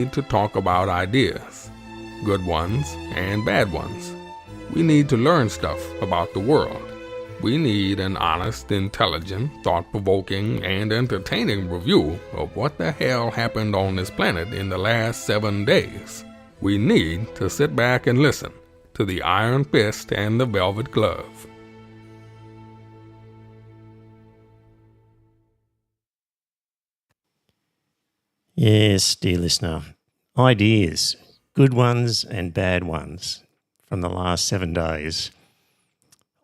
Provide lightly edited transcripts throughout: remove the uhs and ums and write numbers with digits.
need to talk about ideas, good ones and bad ones. We need to learn stuff about the world. We need an honest, intelligent, thought-provoking, and entertaining review of what the hell happened on this planet in the last 7 days. We need to sit back and listen to the Iron Fist and the Velvet Glove. Yes, dear listener, ideas, good ones and bad ones from the last 7 days.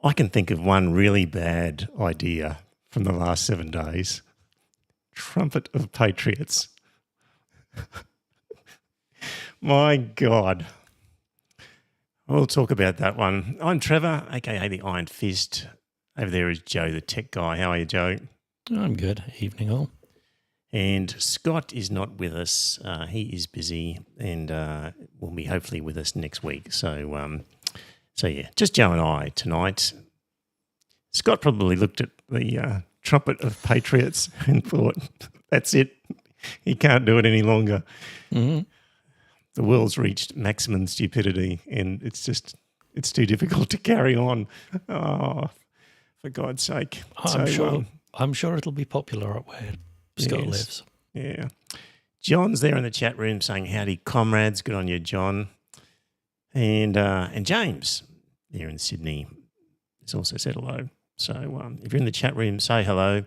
I can think of one really bad idea from the last 7 days. Trumpet of Patriots. My God. We'll talk about that one. I'm Trevor, aka the Iron Fist. Over there is Joe, the tech guy. How are you, Joe? I'm good. Evening all. And Scott is not with us. He is busy and will be hopefully with us next week. So yeah, just Joe and I tonight. Scott probably looked at the Trumpet of Patriots and thought, that's it. He can't do it any longer. Mm-hmm. The world's reached maximum stupidity and it's too difficult to carry on. Oh, for God's sake. I'm sure it'll be popular up where Scott lives. Yeah. John's there in the chat room saying, howdy, comrades. Good on you, John. And James there in Sydney has also said hello. So if you're in the chat room, say hello.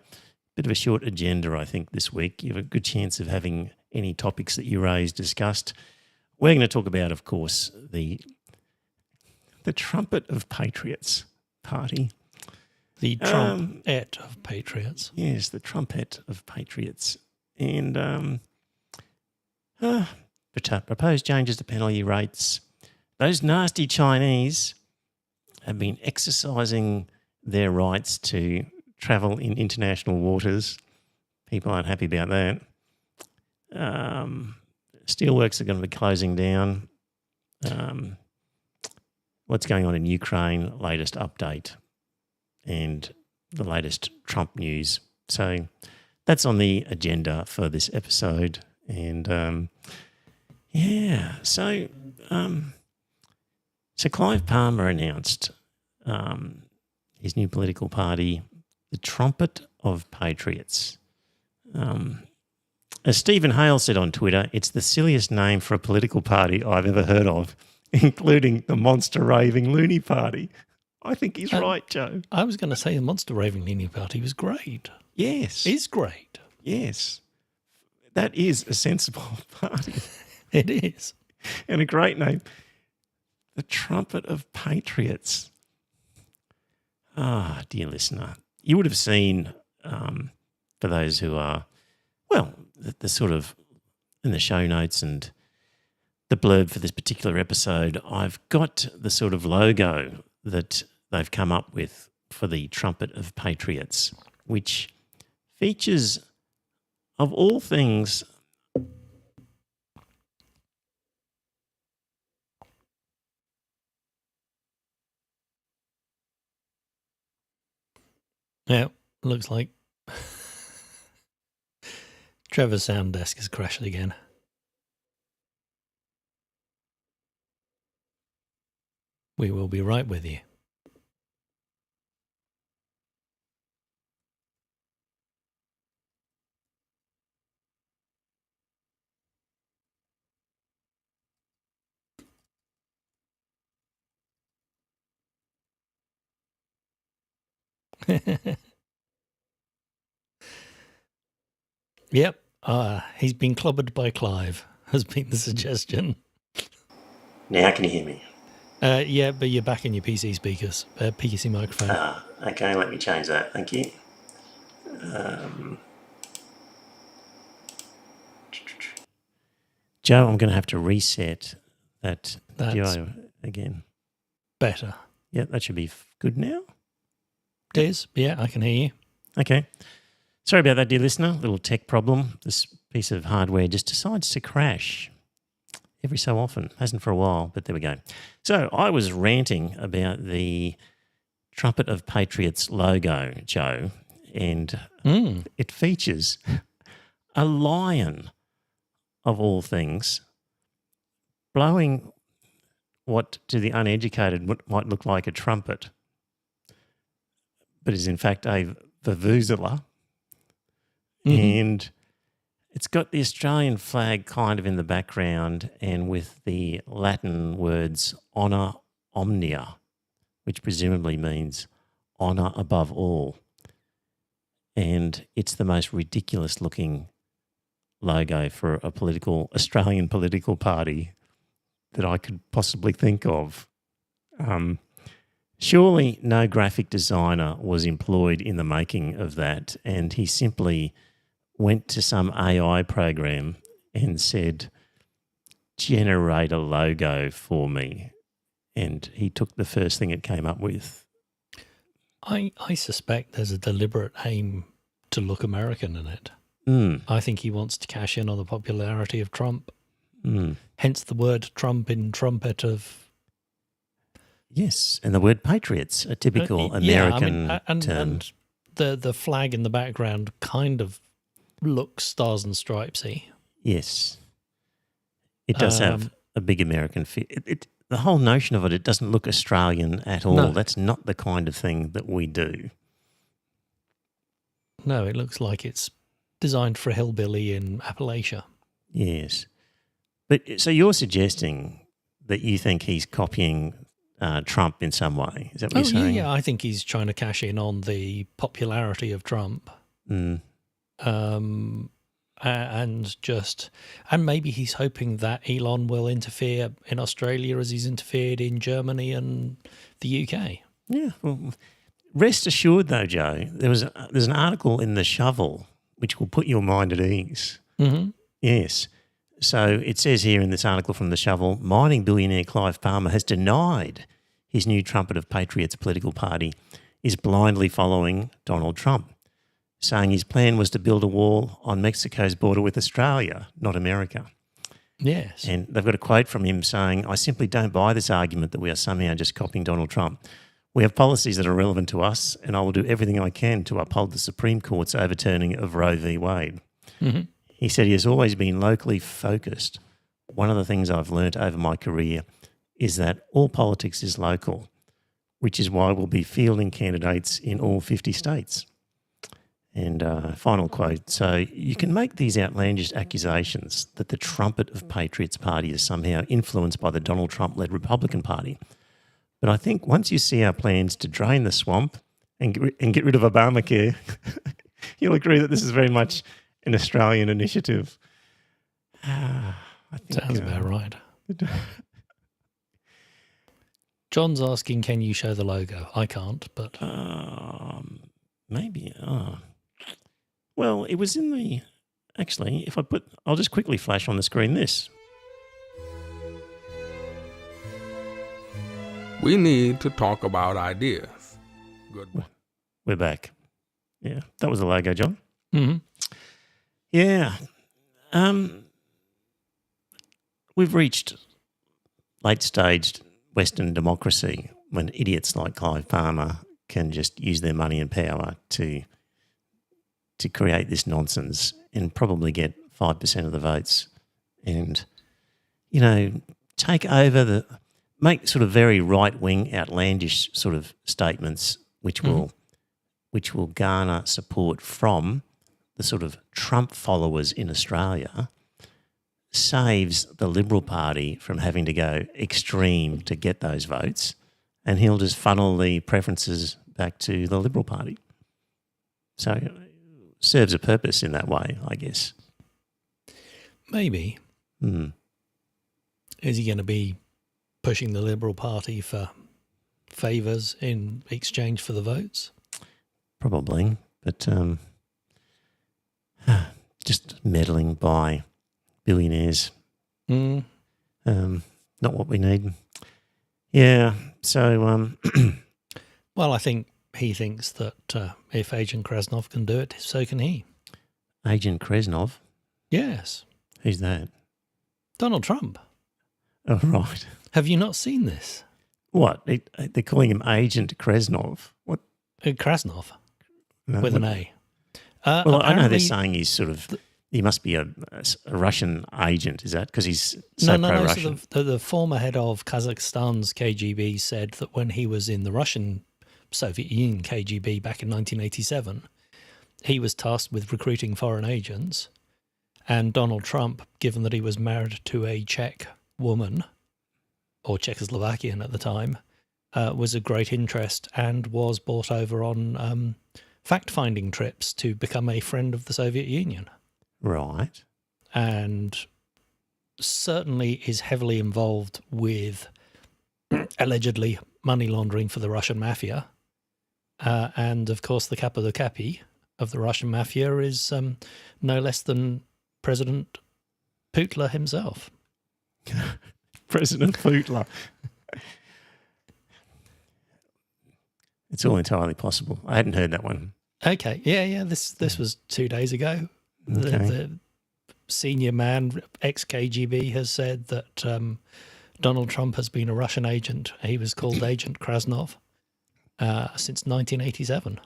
Bit of a short agenda, I think, this week. You have a good chance of having any topics that you raise discussed. We're going to talk about, of course, the Trumpet of Patriots party. The Trumpet of Patriots. Yes, the Trumpet of Patriots. And proposed changes to penalty rates. Those nasty Chinese have been exercising their rights to travel in international waters. People aren't happy about that. Steelworks are going to be closing down. What's going on in Ukraine, latest update, and the latest Trump news. So that's on the agenda for this episode. And so Clive Palmer announced his new political party, the Trumpet of Patriots. As Stephen Hale said on Twitter, it's the silliest name for a political party I've ever heard of, including the Monster Raving Loony Party. I think he's right, Joe. I was going to say the Monster Raving Loony Party was great. Yes. Is great. Yes. That is a sensible party. It is. And a great name. The Trumpet of Patriots. Ah, dear listener, you would have seen, for those who are, well, the sort of in the show notes and the blurb for this particular episode, I've got the sort of logo that they've come up with for the Trumpet of Patriots, which features, of all things, yeah, looks like Trevor's sound desk has crashed again. We will be right with you. Yep, he's been clobbered by Clive, has been the suggestion. Now can you hear me? Yeah, but you're back in your PC speakers, PC microphone. Okay, let me change that. Thank you. Joe, I'm going to have to reset that video again. Better. Yeah, that should be good now. It is. Yeah, I can hear you. Okay. Sorry about that, dear listener. Little tech problem. This piece of hardware just decides to crash every so often. Hasn't for a while, but there we go. So I was ranting about the Trumpet of Patriots logo, Joe, and it features a lion of all things, blowing what to the uneducated might look like a trumpet, but is in fact a vuvuzela. And it's got the Australian flag kind of in the background and with the Latin words honor omnia, which presumably means honour above all. And it's the most ridiculous looking logo for a Australian political party that I could possibly think of. Surely no graphic designer was employed in the making of that, and he simply went to some AI program and said, generate a logo for me. And he took the first thing it came up with. I suspect there's a deliberate aim to look American in it. I think he wants to cash in on the popularity of Trump. Hence the word Trump in trumpet of... Yes, and the word patriots, a typical American term. And the flag in the background kind of looks stars and stripesy. Yes. It does have a big American feel. The whole notion of it doesn't look Australian at all. No. That's not the kind of thing that we do. No, it looks like it's designed for a hillbilly in Appalachia. Yes. But so you're suggesting that you think he's copying Trump in some way? Is that what you're saying? Yeah, I think he's trying to cash in on the popularity of Trump. And maybe he's hoping that Elon will interfere in Australia as he's interfered in Germany and the UK. Yeah. Well, rest assured, though, Joe, there's an article in The Shovel which will put your mind at ease. Yes. So it says here in this article from The Shovel, mining billionaire Clive Palmer has denied his new trumpet of patriots political party is blindly following Donald Trump, saying his plan was to build a wall on Mexico's border with Australia, not America. Yes. And they've got a quote from him saying, I simply don't buy this argument that we are somehow just copying Donald Trump. We have policies that are relevant to us, and I will do everything I can to uphold the Supreme Court's overturning of Roe v. Wade. He said he has always been locally focused. One of the things I've learnt over my career is that all politics is local, which is why we'll be fielding candidates in all 50 states. And final quote, so you can make these outlandish accusations that the trumpet of Patriots Party is somehow influenced by the Donald Trump-led Republican Party. But I think once you see our plans to drain the swamp and get rid of Obamacare, you'll agree that this is very much an Australian initiative. I think, sounds about right. John's asking, can you show the logo? I can't, but... maybe. Well, it was in the... Actually, I'll just quickly flash on the screen this. We need to talk about ideas. Good one. We're back. Yeah, that was the logo, John. Yeah. We've reached late-staged Western democracy when idiots like Clive Palmer can just use their money and power to create this nonsense and probably get 5% of the votes and, take over make sort of very right-wing, outlandish sort of statements which will garner support from the sort of Trump followers in Australia, saves the Liberal Party from having to go extreme to get those votes, and he'll just funnel the preferences back to the Liberal Party. So serves a purpose in that way, I guess. Maybe. Is he going to be pushing the Liberal Party for favours in exchange for the votes? Probably, but just meddling by billionaires. Not what we need. Yeah, so... Well, I think he thinks that if Agent Krasnov can do it, so can he. Agent Krasnov? Yes. Who's that? Donald Trump. Oh, right. Have you not seen this? What? They're calling him Agent Krasnov. What? Krasnov, with an A. Well, I know they're saying he's sort of He must be a Russian agent, is that? Because he's so pro-Russian. So the former head of Kazakhstan's KGB said that when he was in the Russian Soviet Union KGB back in 1987, he was tasked with recruiting foreign agents. And Donald Trump, given that he was married to a Czech woman, or Czechoslovakian at the time, was of great interest and was brought over on fact-finding trips to become a friend of the Soviet Union. Right. And certainly is heavily involved with allegedly money laundering for the Russian mafia. And, of course, the capo de capi of the Russian mafia is no less than President Putler himself. President Putler. It's all entirely possible. I hadn't heard that one. Okay. Yeah. This was 2 days ago. Okay. The senior man, ex-KGB, has said that Donald Trump has been a Russian agent. He was called Agent Krasnov since 1987.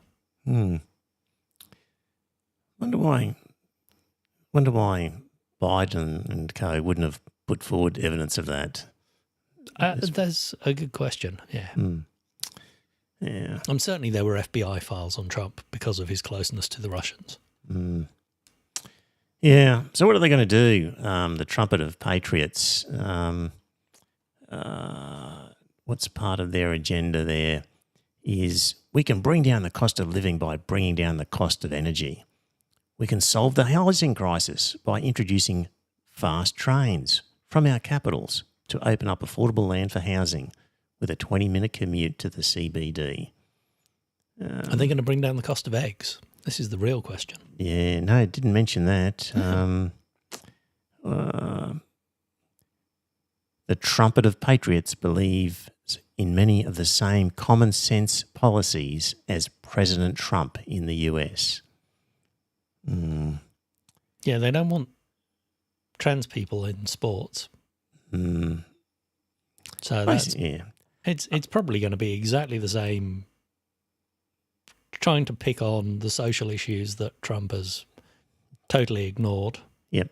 Wonder why Biden and co wouldn't have put forward evidence of that. That's a good question, yeah. Yeah. Certainly there were FBI files on Trump because of his closeness to the Russians. Yeah. So what are they going to do? The trumpet of patriots. What's part of their agenda there is we can bring down the cost of living by bringing down the cost of energy. We can solve the housing crisis by introducing fast trains from our capitals to open up affordable land for housing with a 20-minute commute to the CBD. Are they going to bring down the cost of eggs? This is the real question. Yeah, no, it didn't mention that. The trumpet of patriots believes in many of the same common sense policies as President Trump in the US. Yeah, they don't want trans people in sports. So that's, it's probably going to be exactly the same, trying to pick on the social issues that Trump has totally ignored. Yep.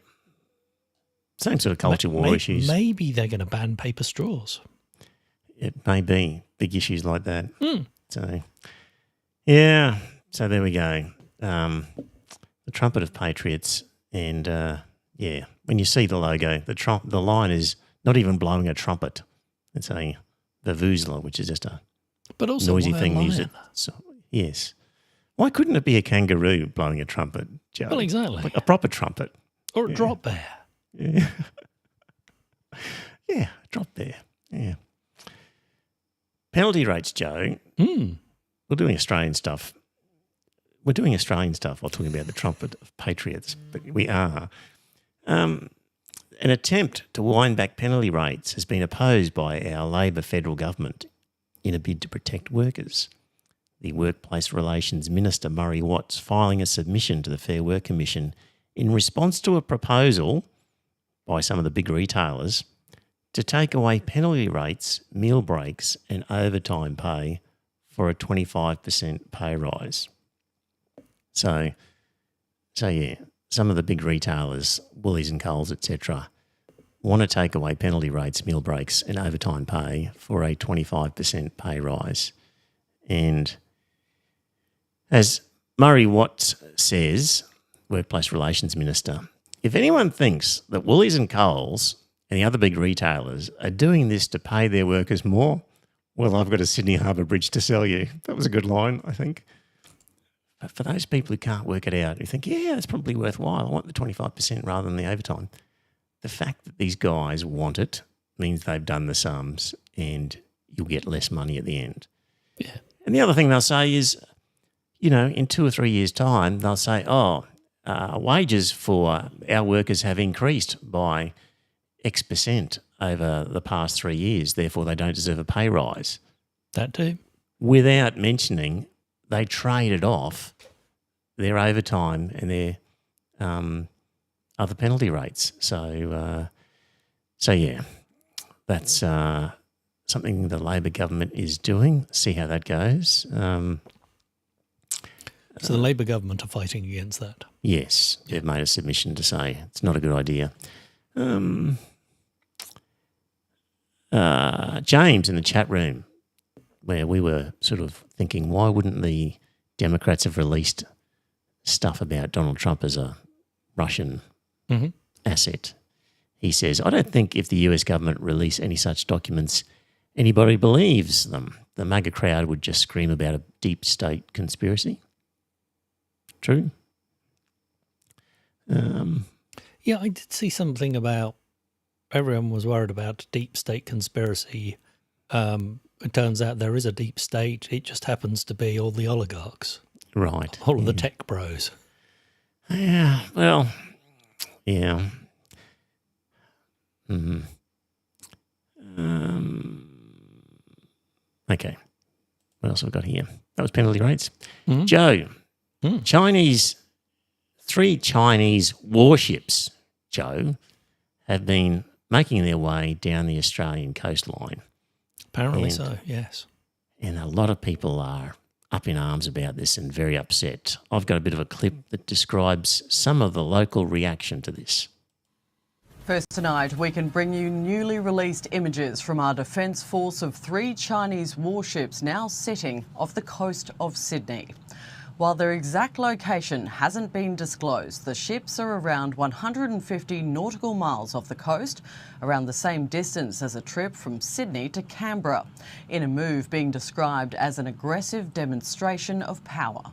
Same sort of culture war issues. Maybe they're going to ban paper straws. It may be big issues like that. So, yeah. So there we go. The trumpet of patriots, and when you see the logo, the line is not even blowing a trumpet. It's a vuvuzela, which is just a noisy thing used. So, yes. Why couldn't it be a kangaroo blowing a trumpet, Joe? Well, exactly. Like a proper trumpet. Or a drop bear. Yeah. Yeah, drop bear. Yeah. Penalty rates, Joe. We're doing Australian stuff. We're doing Australian stuff while talking about the trumpet of patriots, but we are. An attempt to wind back penalty rates has been opposed by our Labor federal government in a bid to protect workers. The Workplace Relations Minister, Murray Watts, filing a submission to the Fair Work Commission in response to a proposal by some of the big retailers to take away penalty rates, meal breaks and overtime pay for a 25% pay rise. So yeah, some of the big retailers, Woolies and Coles, etc., want to take away penalty rates, meal breaks and overtime pay for a 25% pay rise. And as Murray Watts says, Workplace Relations Minister, if anyone thinks that Woolies and Coles and the other big retailers are doing this to pay their workers more, well, I've got a Sydney Harbour Bridge to sell you. That was a good line, I think. But for those people who can't work it out, who think, yeah, it's probably worthwhile, I want the 25% rather than the overtime, the fact that these guys want it means they've done the sums and you'll get less money at the end. Yeah. And the other thing they'll say is, in 2 or 3 years' time, they'll say, wages for our workers have increased by X percent over the past 3 years, therefore they don't deserve a pay rise. That too. Without mentioning they traded off their overtime and their other penalty rates. So yeah, that's something the Labor government is doing. See how that goes. So the Labor government are fighting against that. Yes, they've made a submission to say it's not a good idea. James in the chat room, where we were sort of thinking, why wouldn't the Democrats have released stuff about Donald Trump as a Russian asset? He says, I don't think if the US government release any such documents, anybody believes them. The MAGA crowd would just scream about a deep state conspiracy. True. Yeah, I did see something about everyone was worried about deep state conspiracy. It turns out there is a deep state. It just happens to be all the oligarchs. Right. All of the tech bros. Yeah, well, yeah. Okay. What else have we got here? That was penalty rates. Joe, three Chinese warships, Joe, have been making their way down the Australian coastline. Apparently so, yes. And a lot of people are up in arms about this and very upset. I've got a bit of a clip that describes some of the local reaction to this. First tonight, we can bring you newly released images from our Defence Force of 3 Chinese warships now sitting off the coast of Sydney. While their exact location hasn't been disclosed, the ships are around 150 nautical miles off the coast, around the same distance as a trip from Sydney to Canberra, in a move being described as an aggressive demonstration of power.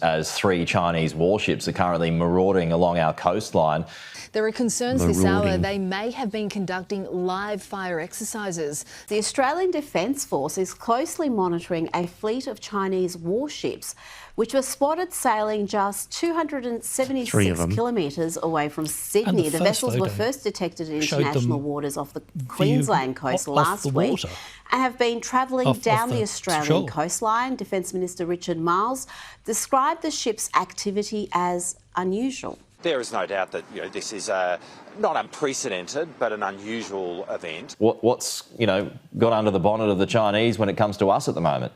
As 3 Chinese warships are currently marauding along our coastline. There are concerns this hour they may have been conducting live fire exercises. The Australian Defence Force is closely monitoring a fleet of Chinese warships which were spotted sailing just 276 kilometres away from Sydney. The vessels were first detected in international waters off the Queensland coast last week and have been travelling down the Australian coastline. Defence Minister Richard Marles described the ship's activity as unusual. There is no doubt that this is not unprecedented, but an unusual event. What's got under the bonnet of the Chinese when it comes to us at the moment?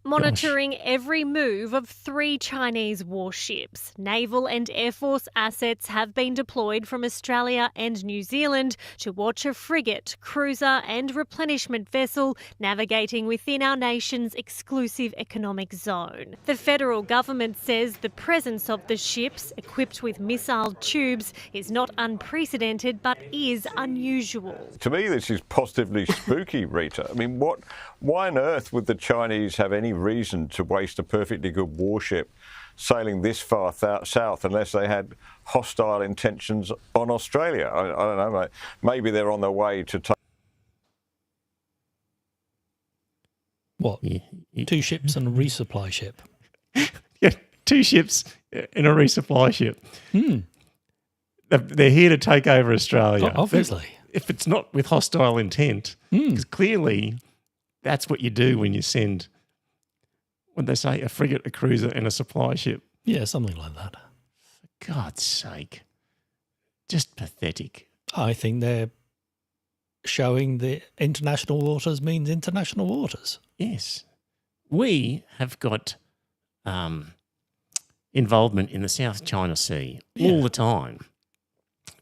Monitoring every move of 3 Chinese warships. Naval and Air Force assets have been deployed from Australia and New Zealand to watch a frigate, cruiser and replenishment vessel navigating within our nation's exclusive economic zone. The federal government says the presence of the ships, equipped with missile tubes, is not unprecedented but is unusual. To me, this is positively spooky, Rita. I mean, why on earth would the Chinese have any reason to waste a perfectly good warship sailing this far south unless they had hostile intentions on Australia? I don't know. Maybe they're on their way to take... What? 2 ships and a resupply ship? Yeah, 2 ships and a resupply ship. They're here to take over Australia. Oh, obviously. If it's not with hostile intent, because clearly that's what you do when you send... When they say a frigate, a cruiser and a supply ship. Yeah, something like that. For God's sake. Just pathetic. I think they're showing that international waters means international waters. Yes. We have got involvement in the South China Sea all the time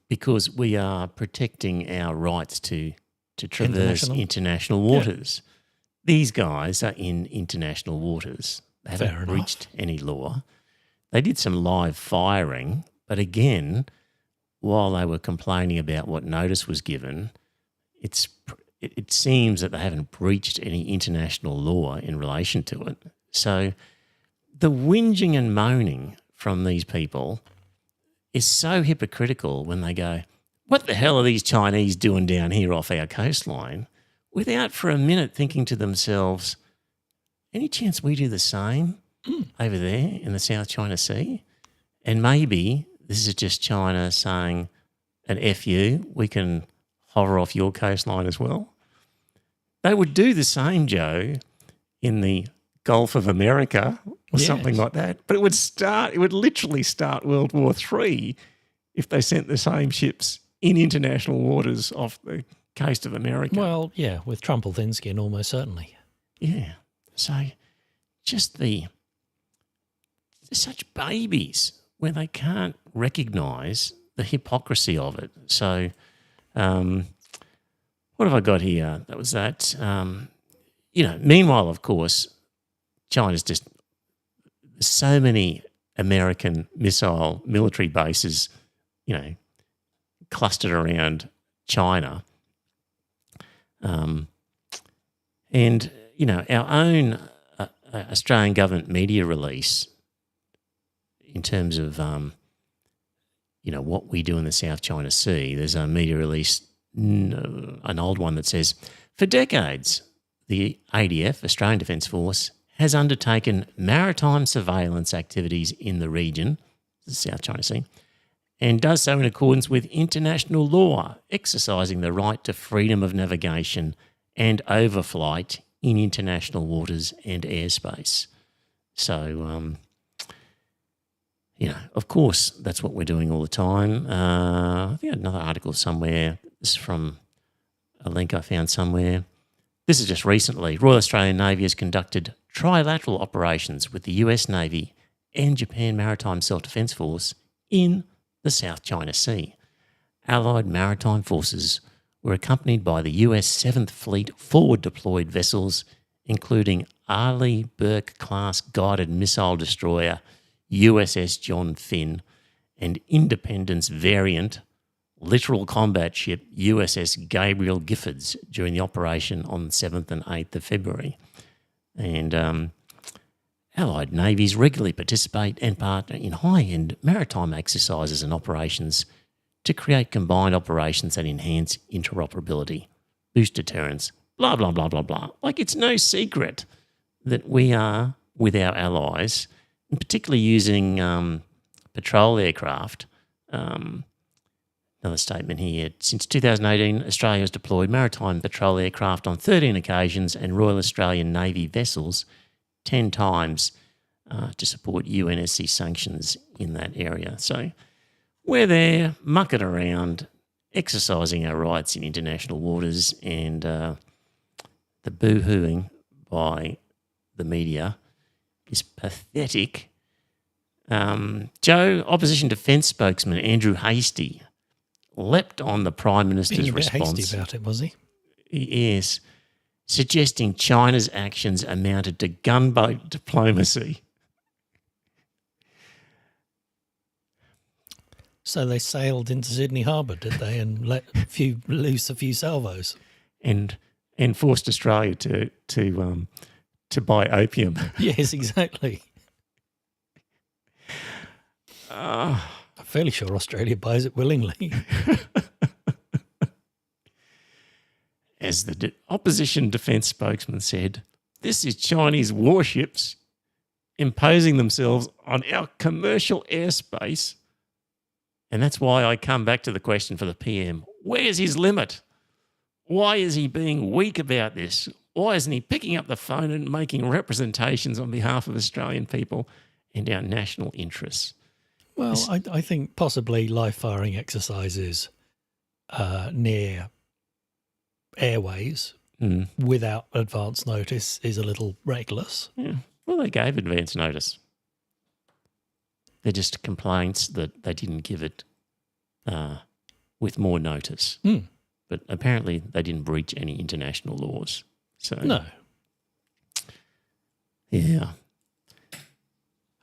because we are protecting our rights to traverse international waters. Yeah. These guys are in international waters. They haven't breached any law. They did some live firing, but again, while they were complaining about what notice was given, it seems that they haven't breached any international law in relation to it. So the whinging and moaning from these people is so hypocritical when they go, what the hell are these Chinese doing down here off our coastline? Without for a minute thinking to themselves, any chance we do the same over there in the South China Sea? And maybe this is just China saying, an F you, we can hover off your coastline as well. They would do the same, Joe, in the Gulf of America or something like that. But it would literally start World War III if they sent the same ships in international waters off the coast of America. Well, yeah, with Trump or thin skin, almost certainly. Yeah. So just the such babies where they can't recognise the hypocrisy of it. So, what have I got here? That was that. Meanwhile, of course, China's just so many American missile military bases, clustered around China. And, our own Australian government media release in terms of, what we do in the South China Sea, there's a media release, an old one that says, for decades, the ADF, Australian Defence Force, has undertaken maritime surveillance activities in the region, the South China Sea, and does so in accordance with international law, exercising the right to freedom of navigation and overflight in international waters and airspace. So, of course, that's what we're doing all the time. I think I had another article somewhere. This is from a link I found somewhere. This is just recently. Royal Australian Navy has conducted trilateral operations with the US Navy and Japan Maritime Self-Defence Force in the South China Sea. Allied maritime forces were accompanied by the US 7th Fleet forward-deployed vessels, including Arleigh Burke-class guided missile destroyer USS John Finn and Independence variant littoral combat ship USS Gabriel Giffords during the operation on 7th and 8th of February. And Allied navies regularly participate and partner in high-end maritime exercises and operations to create combined operations that enhance interoperability, boost deterrence, blah, blah, blah, blah, blah. Like, it's no secret that we are, with our allies, and particularly using patrol aircraft. Another statement here. Since 2018, Australia has deployed maritime patrol aircraft on 13 occasions and Royal Australian Navy vessels 10 times to support UNSC sanctions in that area. So we're there, mucking around, exercising our rights in international waters, and the boo-hooing by the media is pathetic. Joe, Opposition Defence spokesman Andrew Hastie leapt on the Prime Minister's response. Hasty about it, was he? Yes, suggesting China's actions amounted to gunboat diplomacy. So they sailed into Sydney Harbour, did they, and let loose a few salvos, and forced Australia to buy opium. Yes, exactly. I'm fairly sure Australia buys it willingly. As the opposition defence spokesman said, this is Chinese warships imposing themselves on our commercial airspace. And that's why I come back to the question for the PM. Where's his limit? Why is he being weak about this? Why isn't he picking up the phone and making representations on behalf of Australian people and our national interests? Well, I think possibly live-firing exercises near airways without advance notice is a little reckless. Yeah. Well, they gave advance notice. They're just complaints that they didn't give it with more notice. But apparently they didn't breach any international laws. So no. Yeah.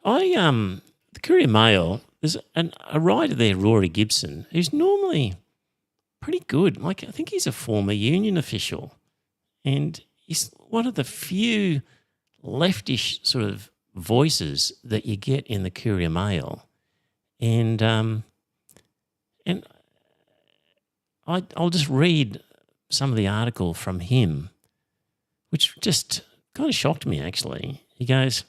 The Courier Mail, there's a writer there, Rory Gibson, who's normally pretty good. Like, I think he's a former union official, and he's one of the few leftish sort of voices that you get in the Courier Mail. And I'll just read some of the article from him, which just kind of shocked me, actually. He goes,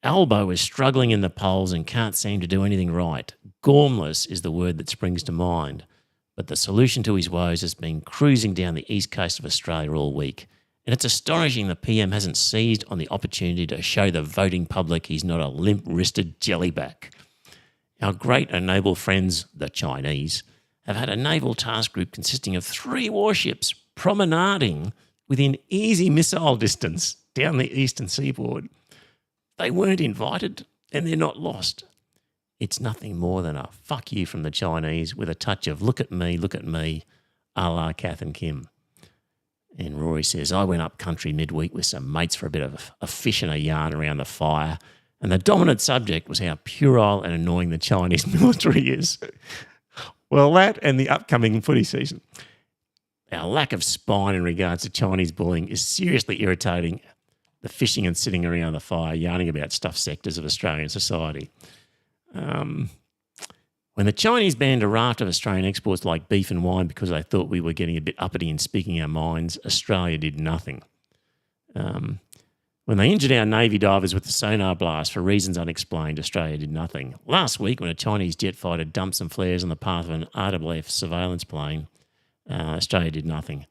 Albo is struggling in the polls and can't seem to do anything right. Gormless is the word that springs to mind. But the solution to his woes has been cruising down the east coast of Australia all week. And it's astonishing the PM hasn't seized on the opportunity to show the voting public he's not a limp-wristed jellyback. Our great and noble friends, the Chinese, have had a naval task group consisting of 3 warships promenading within easy missile distance down the eastern seaboard. They weren't invited. and they're not lost. It's nothing more than a fuck you from the Chinese with a touch of look at me, a la Kath and Kim. And Rory says, I went up country midweek with some mates for a bit of a fish and a yarn around the fire, and the dominant subject was how puerile and annoying the Chinese military is. Well, that and the upcoming footy season. Our lack of spine in regards to Chinese bullying is seriously irritating. The fishing and sitting around the fire, yarning about stuffed sectors of Australian society. When the Chinese banned a raft of Australian exports like beef and wine because they thought we were getting a bit uppity and speaking our minds, Australia did nothing. When they injured our Navy divers with the sonar blast for reasons unexplained, Australia did nothing. Last week, when a Chinese jet fighter dumped some flares on the path of an RAAF surveillance plane, Australia did nothing.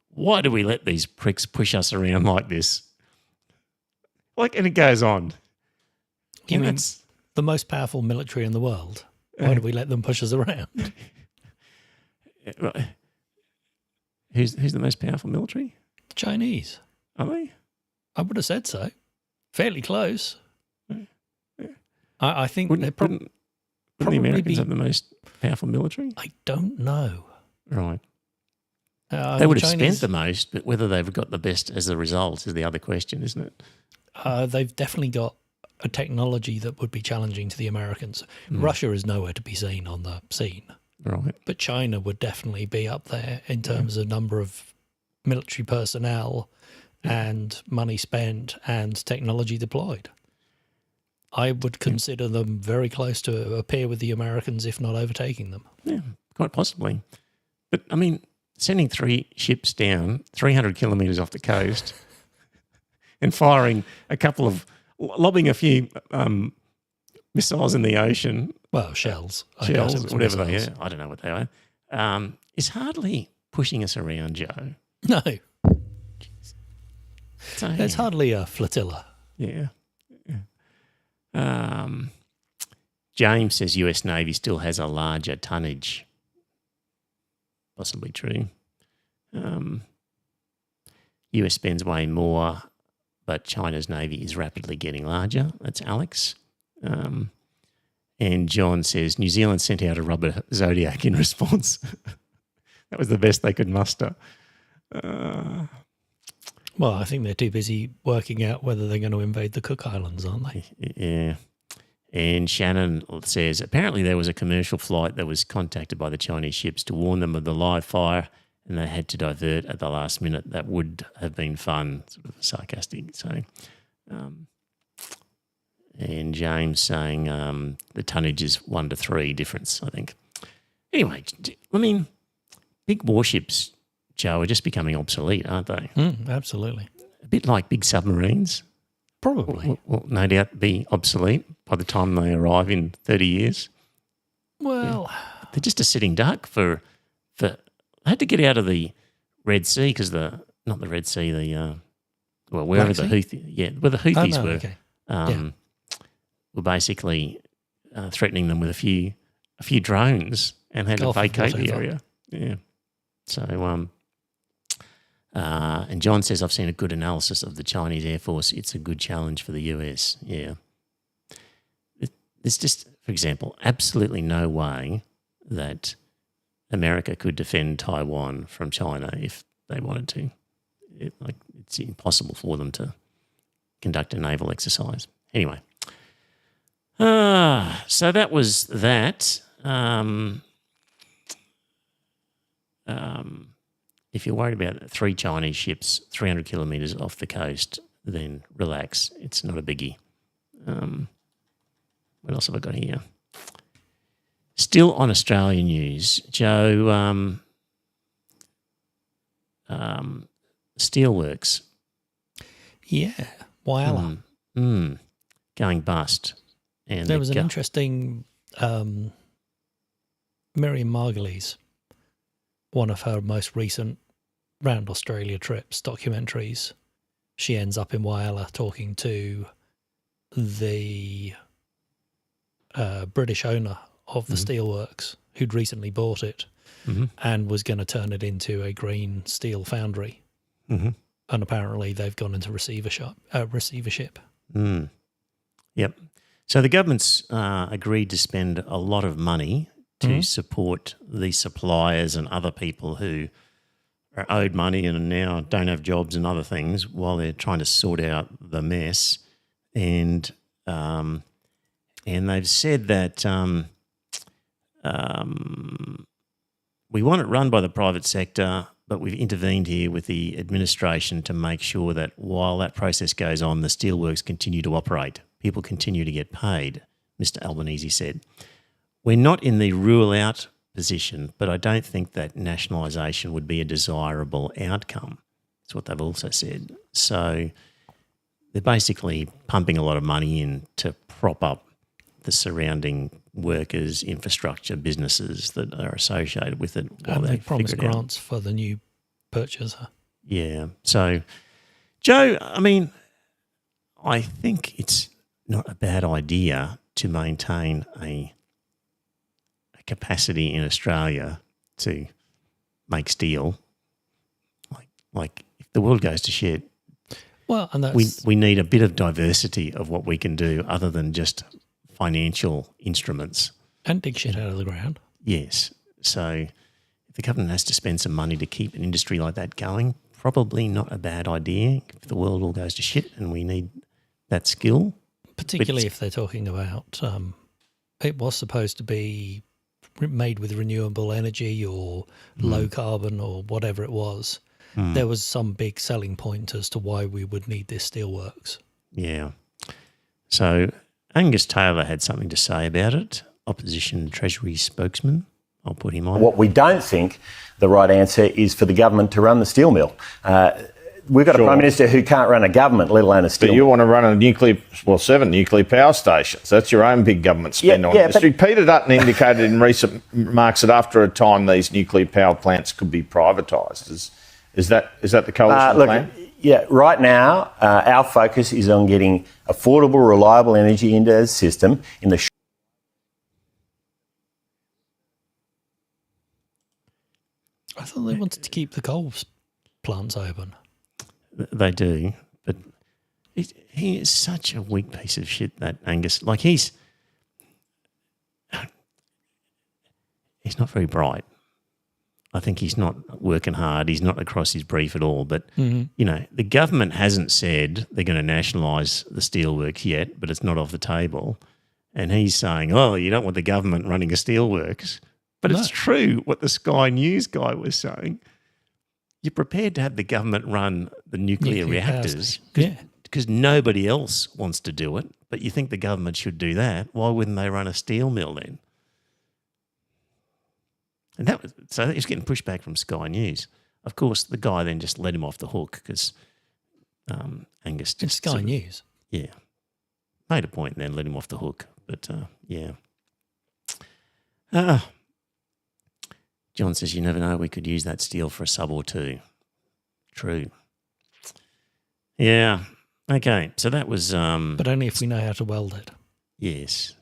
Why do we let these pricks push us around like this? And it goes on. You mean the most powerful military in the world? Why do we let them push us around? Who's the most powerful military? The Chinese. Are they? I would have said so. Fairly close. Yeah. I think wouldn't the Americans have the most powerful military? I don't know. Right. They would have spent the most, but whether they've got the best as a result is the other question, isn't it? They've definitely got a technology that would be challenging to the Americans. Russia is nowhere to be seen on the scene. Right. But China would definitely be up there in terms of number of military personnel and money spent and technology deployed. I would consider them very close to a peer with the Americans, if not overtaking them. Yeah, quite possibly. But, I mean, sending 3 ships down 300 kilometres off the coast and firing lobbing a few missiles in the ocean. Well, shells. Whatever they are. I don't know what they are. Is hardly pushing us around, Joe. No. So, it's hardly a flotilla. Yeah. James says US Navy still has a larger tonnage. Possibly true. US spends way more, but China's Navy is rapidly getting larger. That's Alex. And John says New Zealand sent out a rubber Zodiac in response. That was the best they could muster. Well, I think they're too busy working out whether they're going to invade the Cook Islands, aren't they? Yeah. And Shannon says, apparently there was a commercial flight that was contacted by the Chinese ships to warn them of the live fire, and they had to divert at the last minute. That would have been fun, sort of sarcastic. So, and James saying the tonnage is 1 to 3 difference, I think. Anyway, I mean, big warships, Joe, are just becoming obsolete, aren't they? Absolutely. A bit like big submarines. Probably. Will no doubt be obsolete by the time they arrive in 30 years. Well, yeah. They're just a sitting duck for they had to get out of the Red Sea because not the Red Sea, wherever the Houthis, where the Houthis were, okay. Were basically threatening them with a few drones and had to vacate the area. Yeah. So, and John says, I've seen a good analysis of the Chinese Air Force. It's a good challenge for the US. Yeah. There's just, for example, absolutely no way that America could defend Taiwan from China if they wanted to. It's impossible for them to conduct a naval exercise. Anyway. So that was that. If you're worried about 3 Chinese ships 300 kilometres off the coast, then relax. It's not a biggie. What else have I got here? Still on Australian news, Joe, Steelworks. Yeah, Whyalla. Going bust. And there was an interesting Miriam Margolyes, one of her most recent round Australia trips, documentaries. She ends up in Whyalla talking to the British owner of the steelworks who'd recently bought it and was going to turn it into a green steel foundry. And apparently they've gone into receivership. Yep. So the government's agreed to spend a lot of money to support the suppliers and other people who are owed money and now don't have jobs and other things while they're trying to sort out the mess. And they've said that we want it run by the private sector, but we've intervened here with the administration to make sure that while that process goes on, the steelworks continue to operate. People continue to get paid, Mr. Albanese said. We're not in the rule out position, but I don't think that nationalisation would be a desirable outcome. That's what they've also said. So they're basically pumping a lot of money in to prop up the surrounding workers, infrastructure, businesses that are associated with it. And they promise grants for the new purchaser. Yeah. So, Joe, I mean, I think it's not a bad idea to maintain a capacity in Australia to make steel. Like if the world goes to shit, well, and that's, we need a bit of diversity of what we can do other than just financial instruments. And dig shit out of the ground. Yes. So if the government has to spend some money to keep an industry like that going, probably not a bad idea if the world all goes to shit and we need that skill. Particularly if they're talking about it was supposed to be made with renewable energy or low carbon or whatever it was. There was some big selling point as to why we would need this steelworks. Yeah. So Angus Taylor had something to say about it, opposition Treasury spokesman. I'll put him on. What we don't think the right answer is for the government to run the steel mill. We've got a Prime Minister who can't run a government, let alone a steel mill. But you want to run 7 nuclear power stations. That's your own big government spend on industry. Peter Dutton indicated in recent remarks that after a time these nuclear power plants could be privatised. Is that the coalition plan? Yeah, right now our focus is on getting affordable, reliable energy into the system in the I thought they wanted to keep the coal plants open. They do, but he is such a weak piece of shit, that Angus. Like he's not very bright. I think he's not working hard. He's not across his brief at all. But, you know, the government hasn't said they're going to nationalise the steelworks yet, but it's not off the table. And he's saying, oh, you don't want the government running a steelworks. But it's true what the Sky News guy was saying. You're prepared to have the government run the nuclear reactors because nobody else wants to do it, but you think the government should do that. Why wouldn't they run a steel mill then? And so he's getting pushback from Sky News. Of course, the guy then just let him off the hook because Angus just... It's Sky News. Yeah. Made a point and then let him off the hook. But, yeah. John says, you never know, we could use that steel for a sub or two. True. Yeah. Okay, so that was... but only if we know how to weld it. Yes.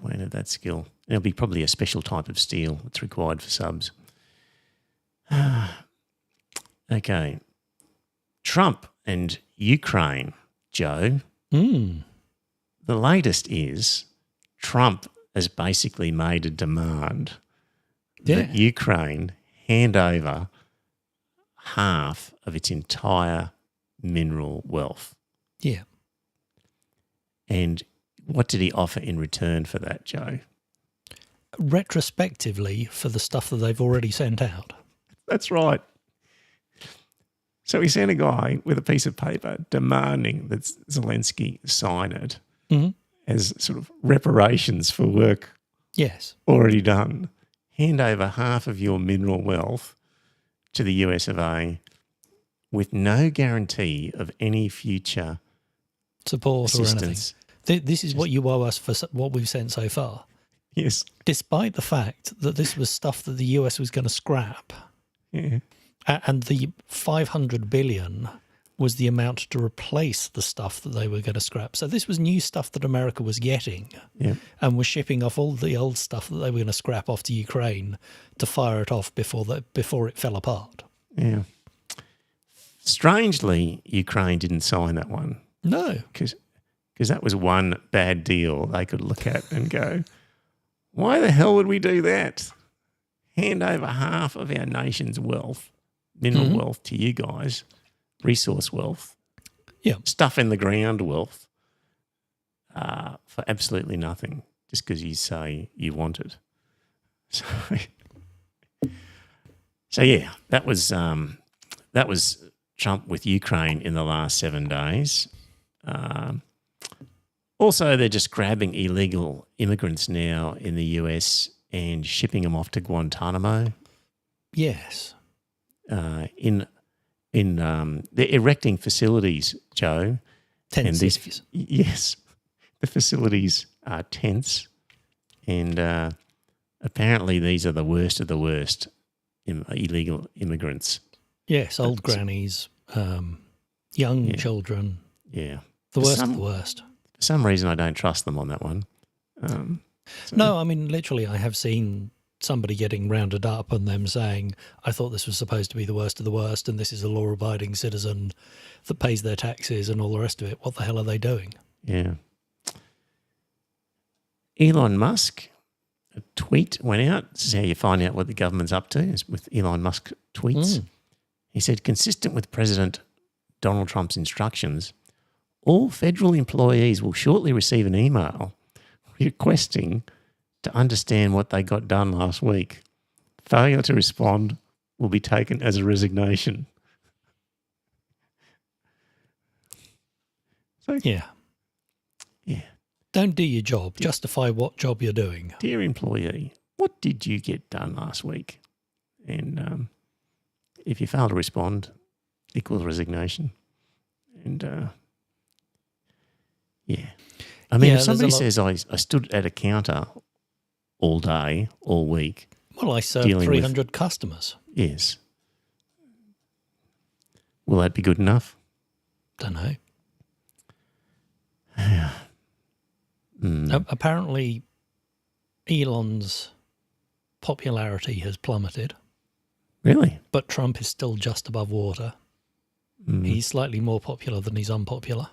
We don't have that skill. It'll be probably a special type of steel that's required for subs. Okay. Trump and Ukraine, Joe. The latest is Trump has basically made a demand that Ukraine hand over half of its entire mineral wealth. Yeah. And what did he offer in return for that, Joe? Retrospectively, for the stuff that they've already sent out. That's right. So he sent a guy with a piece of paper demanding that Zelensky sign it as sort of reparations for work already done. Hand over half of your mineral wealth to the US of A with no guarantee of any future support assistance. Or anything. This is what you owe us for what we've sent so far. Yes. Despite the fact that this was stuff that the US was going to scrap. Yeah. And the $500 billion was the amount to replace the stuff that they were going to scrap. So this was new stuff that America was getting and was shipping off all the old stuff that they were going to scrap off to Ukraine to fire it off before it fell apart. Yeah. Strangely, Ukraine didn't sign that one. No. Because because that was one bad deal they could look at and go, why the hell would we do that? Hand over half of our nation's wealth, mineral wealth to you guys, resource wealth, stuff in the ground wealth, for absolutely nothing, just because you say you want it. So yeah, that was Trump with Ukraine in the last 7 days. Also, they're just grabbing illegal immigrants now in the US and shipping them off to Guantanamo. Yes. They're erecting facilities, Joe. Tent cities. Yes. The facilities are tents, and apparently these are the worst of the worst illegal immigrants. Yes, old grannies, young children. Yeah. The worst of the worst. For some reason, I don't trust them on that one. No, I mean, literally, I have seen somebody getting rounded up and them saying, I thought this was supposed to be the worst of the worst and this is a law-abiding citizen that pays their taxes and all the rest of it. What the hell are they doing? Yeah. Elon Musk, a tweet went out. This is how you find out what the government's up to, is with Elon Musk tweets. He said, consistent with President Donald Trump's instructions, all federal employees will shortly receive an email requesting to understand what they got done last week. Failure to respond will be taken as a resignation. So, yeah. Don't do your job. Justify what job you're doing. Dear employee, what did you get done last week? And if you fail to respond, equals resignation. And I mean, if somebody says I stood at a counter all day, all week. Well, I served 300 customers. Yes. Will that be good enough? Don't know. Apparently, Elon's popularity has plummeted. Really? But Trump is still just above water. He's slightly more popular than he's unpopular.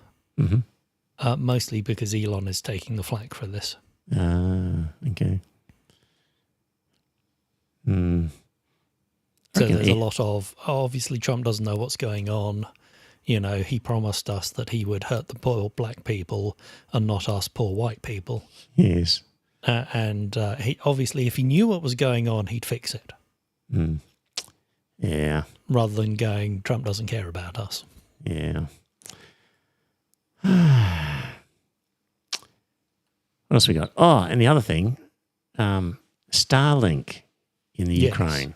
Mostly because Elon is taking the flak for this. Okay. So there's a lot of, obviously Trump doesn't know what's going on. You know, he promised us that he would hurt the poor black people and not us poor white people. Yes. And he obviously, if he knew what was going on, he'd fix it. Yeah. Rather than going, Trump doesn't care about us. Yeah. What else we got? Oh, and the other thing, Starlink in the Ukraine.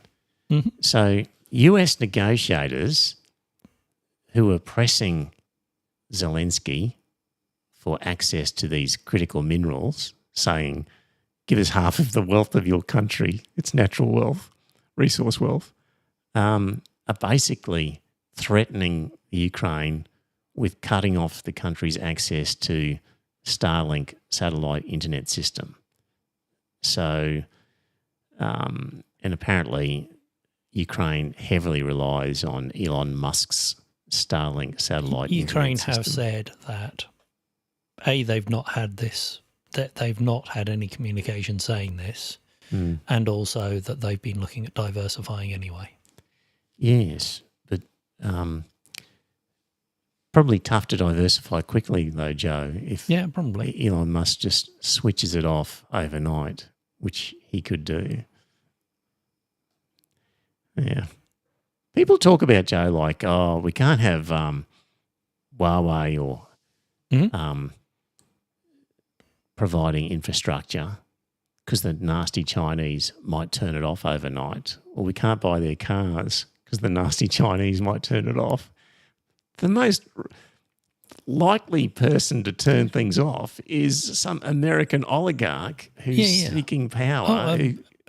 So US negotiators who are pressing Zelensky for access to these critical minerals, saying, give us half of the wealth of your country, its natural wealth, resource wealth, are basically threatening Ukraine with cutting off the country's access to Starlink satellite internet system. So, and apparently Ukraine heavily relies on Elon Musk's Starlink satellite Ukraine internet system. have said that, they've not had this, that they've not had any communication saying this, and also that they've been looking at diversifying anyway. Yes, but probably tough to diversify quickly though, Joe, if probably Elon Musk just switches it off overnight, which he could do. Yeah. People talk about, Joe, like, oh, we can't have Huawei or providing infrastructure because the nasty Chinese might turn it off overnight, or we can't buy their cars because the nasty Chinese might turn it off. The most likely person to turn things off is some American oligarch who's seeking power.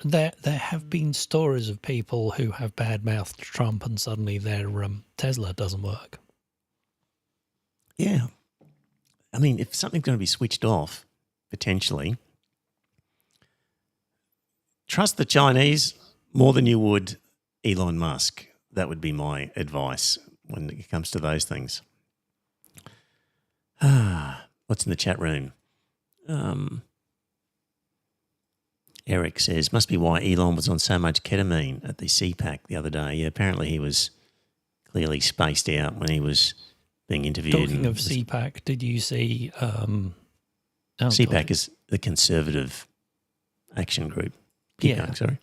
There have been stories of people who have bad-mouthed Trump and suddenly their Tesla doesn't work. Yeah. I mean, if something's going to be switched off, potentially, trust the Chinese more than you would Elon Musk. That would be my advice when it comes to those things. what's in the chat room? Eric says, must be why Elon was on so much ketamine at the CPAC the other day. Yeah, apparently he was clearly spaced out when he was being interviewed. Talking of CPAC, did you see... CPAC is the Conservative Action Group. Keep going, sorry.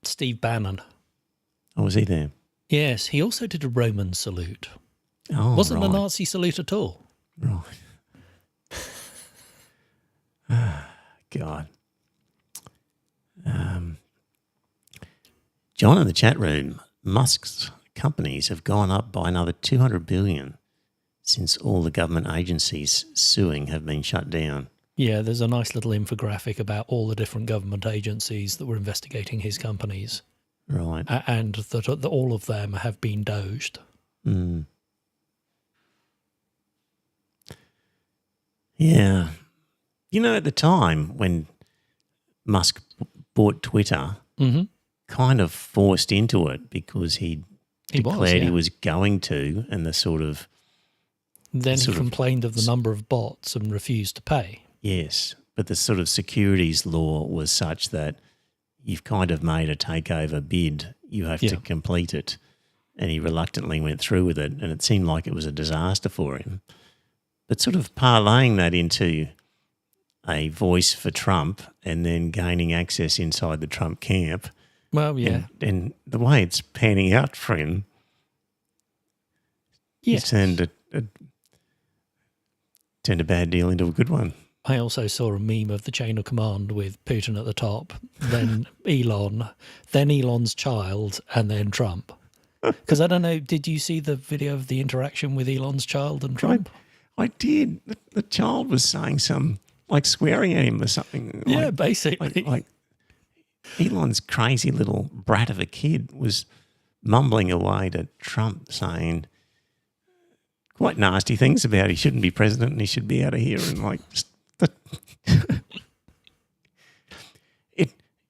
Steve Bannon. Oh, was he there? Yes, he also did a Roman salute. Oh, Wasn't a Nazi salute at all. Right. God. John in the chat room, Musk's companies have gone up by another 200 billion since all the government agencies suing have been shut down. Yeah, there's a nice little infographic about all the different government agencies that were investigating his companies. Right. And that all of them have been doged. Mm. Yeah. You know, at the time when Musk bought Twitter, kind of forced into it because he declared he was going to, and the sort of... Then he complained of the number of bots and refused to pay. Yes, but the sort of securities law was such that you've kind of made a takeover bid, you have to complete it. And he reluctantly went through with it, and it seemed like it was a disaster for him. But sort of parlaying that into a voice for Trump and then gaining access inside the Trump camp. Well, yeah. And the way it's panning out for him, he's turned a bad deal into a good one. I also saw a meme of the chain of command with Putin at the top, then Elon, then Elon's child, and then Trump. Because I don't know, did you see the video of the interaction with Elon's child and Trump? I did. The child was saying like swearing at him or something. Yeah, basically. Like Elon's crazy little brat of a kid was mumbling away to Trump saying quite nasty things about he shouldn't be president and he should be out of here and like just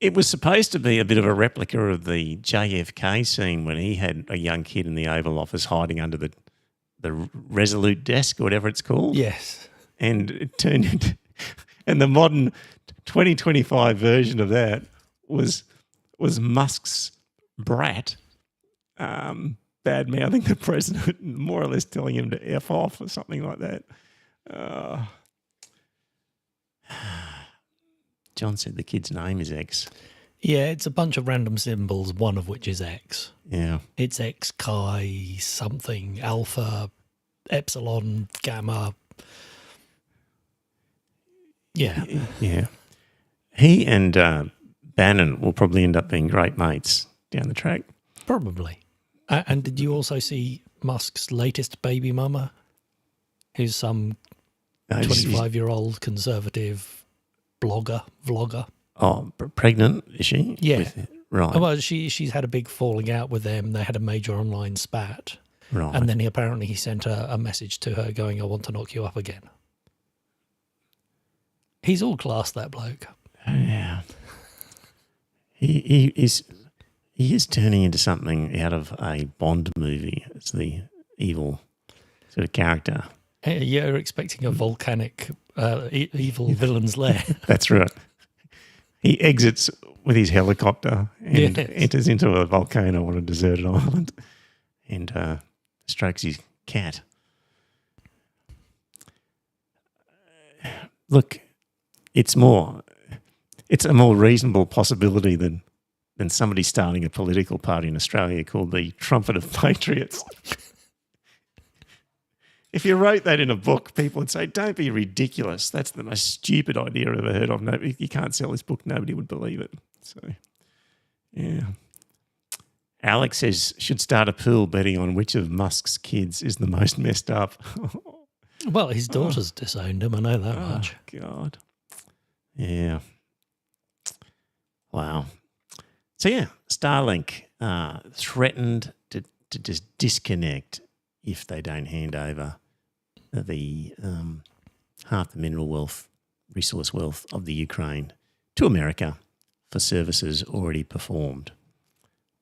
It was supposed to be a bit of a replica of the JFK scene when he had a young kid in the Oval Office hiding under the Resolute desk or whatever it's called. Yes. And it turned into, and the modern 2025 version of that was Musk's brat bad-mouthing the president and more or less telling him to F off or something like that. John said the kid's name is X. Yeah, it's a bunch of random symbols, one of which is X. Yeah. It's X, Chi, something, alpha, epsilon, gamma. Yeah. Yeah. He and Bannon will probably end up being great mates down the track. Probably. And did you also see Musk's latest baby mama, who's some 25-year-old conservative vlogger? Oh, pregnant, is she? Yeah. Right. Well, she's had a big falling out with them. They had a major online spat. Right. And then he sent a message to her going, I want to knock you up again. He's all class, that bloke. Yeah. He is turning into something out of a Bond movie. It's the evil sort of character. You're expecting a volcanic evil villain's lair. That's right. He exits with his helicopter and enters into a volcano on a deserted island and strokes his cat. Look, it's a more reasonable possibility than somebody starting a political party in Australia called the Trumpet of Patriots. If you wrote that in a book, people would say, don't be ridiculous. That's the most stupid idea I've ever heard of. No, you can't sell this book. Nobody would believe it. So, yeah. Alex says, should start a pool betting on which of Musk's kids is the most messed up. Well, his daughter's disowned him. I know that much. God. Yeah. Wow. So, yeah, Starlink threatened to just disconnect if they don't hand over the half the mineral wealth, resource wealth of the Ukraine to America for services already performed.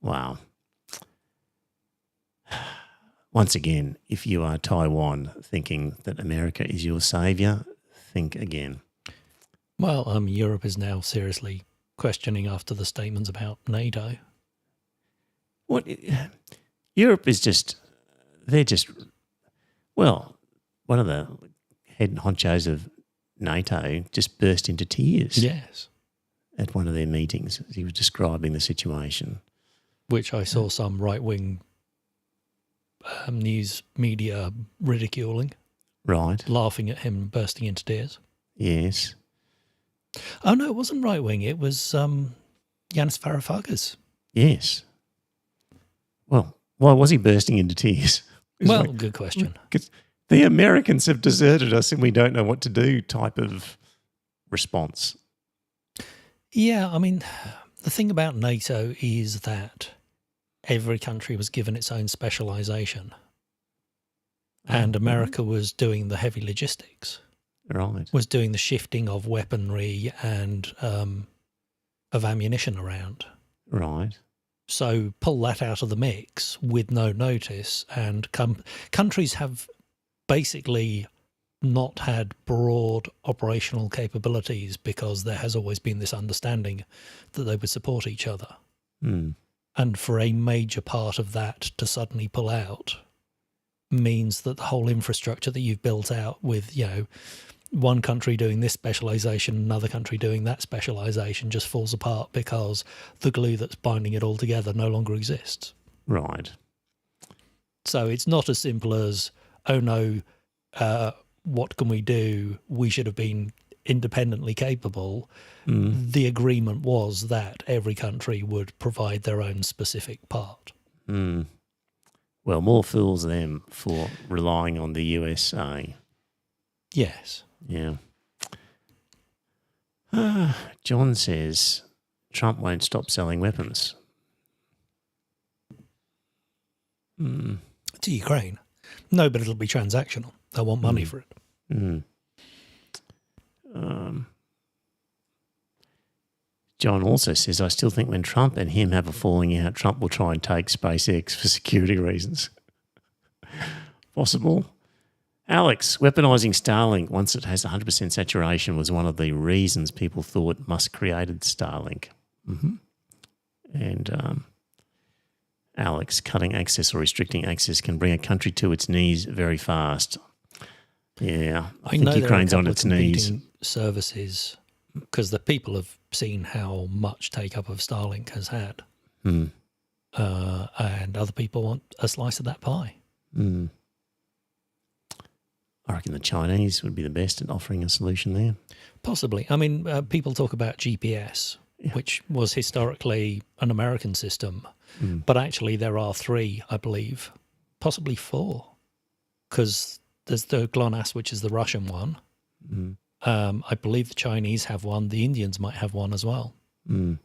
Wow. once again, if you are Taiwan thinking that America is your saviour, think again. Well, Europe is now seriously questioning after the statements about NATO. What? Europe is well, one of the head honchos of NATO just burst into tears. Yes. At one of their meetings as he was describing the situation. Which I saw some right-wing news media ridiculing. Right. Laughing at him, bursting into tears. Yes. Oh, no, it wasn't right-wing. It was Yanis Varoufakis. Yes. Well, why was he bursting into tears? Well, good question. Because the Americans have deserted us and we don't know what to do type of response. Yeah, I mean, the thing about NATO is that every country was given its own specialisation. And America was doing the heavy logistics. Right. Was doing the shifting of weaponry and of ammunition around. Right. So pull that out of the mix with no notice, and countries have basically not had broad operational capabilities because there has always been this understanding that they would support each other. Mm. And for a major part of that to suddenly pull out means that the whole infrastructure that you've built out with, one country doing this specialisation, another country doing that specialisation just falls apart because the glue that's binding it all together no longer exists. Right. So it's not as simple as, oh no, what can we do? We should have been independently capable. Mm. The agreement was that every country would provide their own specific part. Mm. Well, more fools them for relying on the USA. Yes. Yeah. John says Trump won't stop selling weapons. To Ukraine? No, but it'll be transactional. They'll want money for it. Mm. John also says, I still think when Trump and him have a falling out, Trump will try and take SpaceX for security reasons. Possible. Alex, weaponising Starlink once it has 100% saturation was one of the reasons people thought Musk created Starlink. Mm-hmm. And Alex, cutting access or restricting access can bring a country to its knees very fast. Yeah, I think Ukraine's on its knees. Services, because the people have seen how much take-up of Starlink has had. Mm. And other people want a slice of that pie. Mm. I reckon the Chinese would be the best at offering a solution there. Possibly. I mean, people talk about GPS, which was historically an American system, but actually there are 3, I believe, possibly 4, because there's the GLONASS, which is the Russian one. I believe the Chinese have one. The Indians might have one as well. Yeah.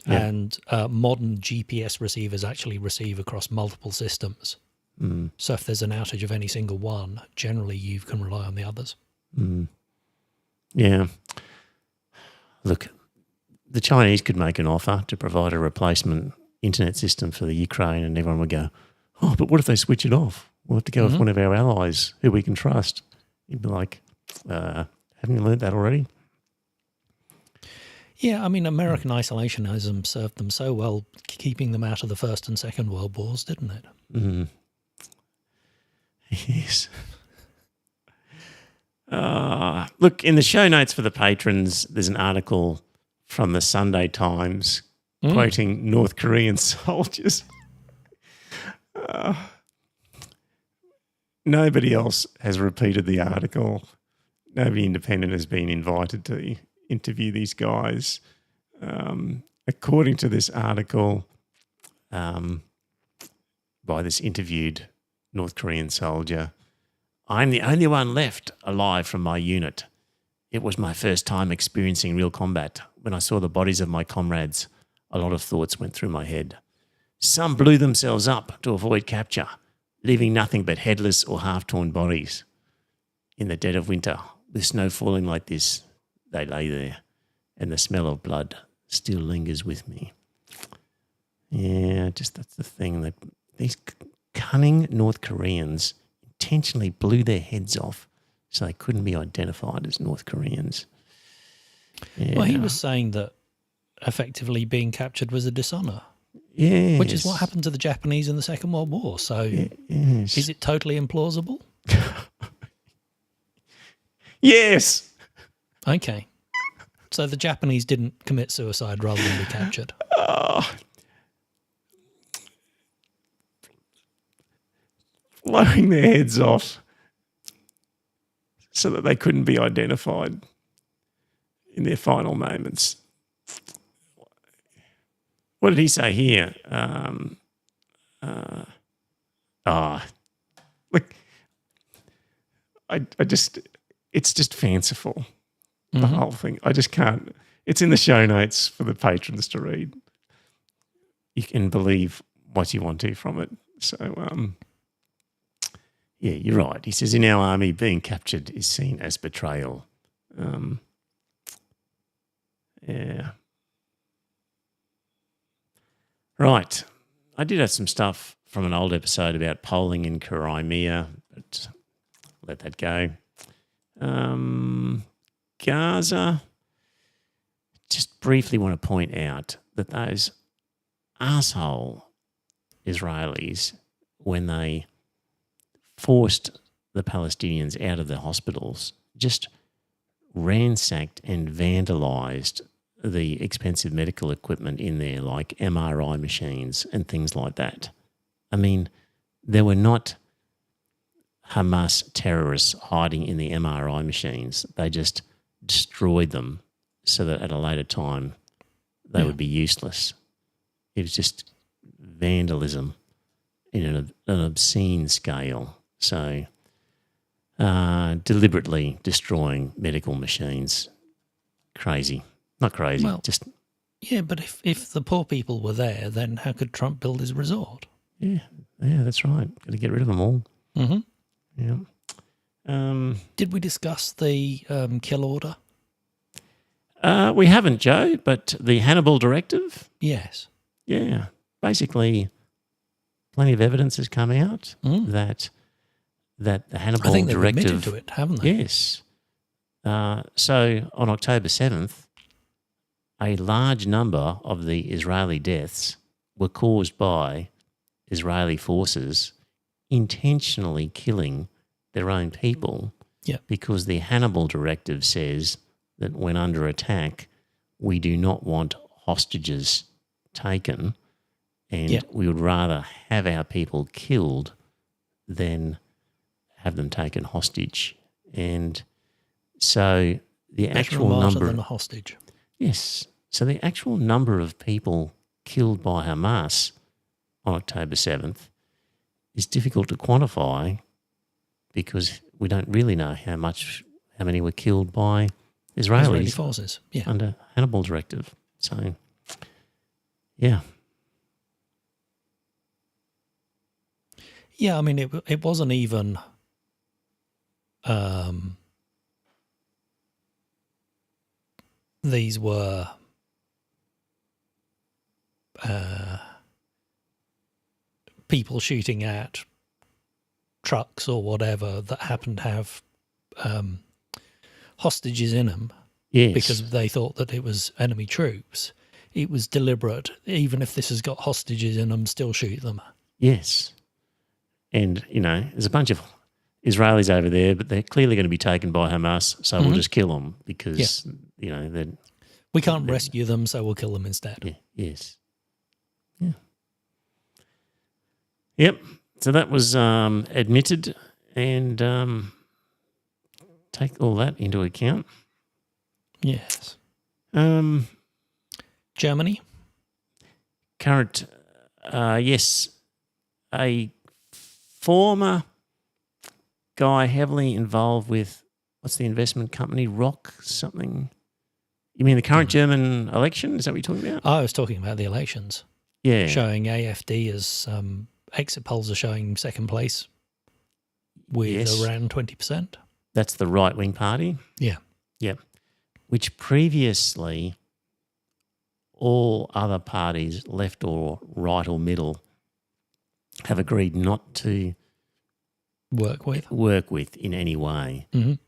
And modern GPS receivers actually receive across multiple systems. So if there's an outage of any single one, generally you can rely on the others. Yeah. Look, the Chinese could make an offer to provide a replacement internet system for the Ukraine, and everyone would go, oh, but what if they switch it off? We'll have to go with one of our allies who we can trust. You'd be like, haven't you learned that already? Yeah, I mean, American isolationism served them so well, keeping them out of the First and Second World Wars, didn't it? Yes. Look, in the show notes for the patrons, there's an article from the Sunday Times quoting North Korean soldiers. Nobody else has repeated the article. Nobody independent has been invited to interview these guys. According to this article, by this interviewed North Korean soldier, I'm the only one left alive from my unit. It was my first time experiencing real combat. When I saw the bodies of my comrades, a lot of thoughts went through my head. Some blew themselves up to avoid capture, leaving nothing but headless or half-torn bodies. In the dead of winter, with snow falling like this, they lay there, and the smell of blood still lingers with me. Yeah, just that's the thing, that these cunning North Koreans intentionally blew their heads off so they couldn't be identified as North Koreans. Yeah. Well, he was saying that effectively being captured was a dishonour. Yes. Which is what happened to the Japanese in the Second World War. So yes. Is it totally implausible? Yes. Okay. So the Japanese didn't commit suicide rather than be captured. Blowing their heads off so that they couldn't be identified in their final moments. What did he say here? Look, I just, it's just fanciful, the whole thing. I just can't. It's in the show notes for the patrons to read. You can believe what you want to from it. So, yeah, you're right. He says, in our army, being captured is seen as betrayal. Yeah. Right. I did have some stuff from an old episode about polling in Crimea, but let that go. Gaza, just briefly want to point out that those arsehole Israelis, when they forced the Palestinians out of the hospitals, just ransacked and vandalised the expensive medical equipment in there, like MRI machines and things like that. I mean, there were not Hamas terrorists hiding in the MRI machines. They just destroyed them so that at a later time they would be useless. It was just vandalism in an obscene scale. So deliberately destroying medical machines. Crazy. Not crazy, well, just... Yeah, but if the poor people were there, then how could Trump build his resort? Yeah, that's right. Got to get rid of them all. Mm-hmm. Yeah. Did we discuss the kill order? We haven't, Joe, but the Hannibal Directive? Yes. Yeah. Basically, plenty of evidence has come out that the Hannibal I think they've Directive... admitted to it, haven't they? Yes. So on October 7th, a large number of the Israeli deaths were caused by Israeli forces intentionally killing their own people because the Hannibal Directive says that when under attack, we do not want hostages taken and we would rather have our people killed than have them taken hostage. And so the actual number... than a hostage. Yes. So the actual number of people killed by Hamas on October 7th is difficult to quantify because we don't really know how many were killed by Israeli forces under Hannibal Directive. So, yeah. Yeah, I mean, it wasn't even... these were people shooting at trucks or whatever that happened to have hostages in them because they thought that it was enemy troops. It was deliberate. Even if this has got hostages in them, still shoot them. Yes. And, there's a bunch of Israelis over there, but they're clearly going to be taken by Hamas, so we'll just kill them because, we can't rescue them, so we'll kill them instead. Yeah. Yes. Yeah. Yep. So that was admitted, and take all that into account. Yes. Germany? Current, yes, a former guy heavily involved with, what's the investment company, Rock something? You mean the current German election? Is that what you're talking about? I was talking about the elections. Yeah. Showing AfD as exit polls are showing second place with around 20%. That's the right-wing party? Yeah. Yep. Which previously all other parties, left or right or middle, have agreed not to work with in any way, in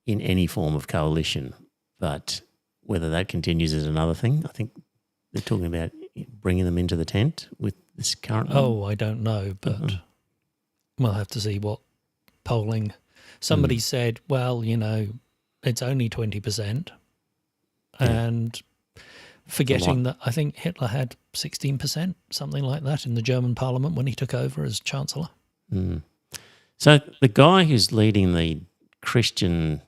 any form of coalition. But whether that continues is another thing. I think they're talking about bringing them into the tent with this current one. Oh, I don't know, but we'll have to see what polling. Somebody said, well, it's only 20%. And forgetting that I think Hitler had 16%, something like that, in the German parliament when he took over as chancellor. So the guy who's leading the Christian...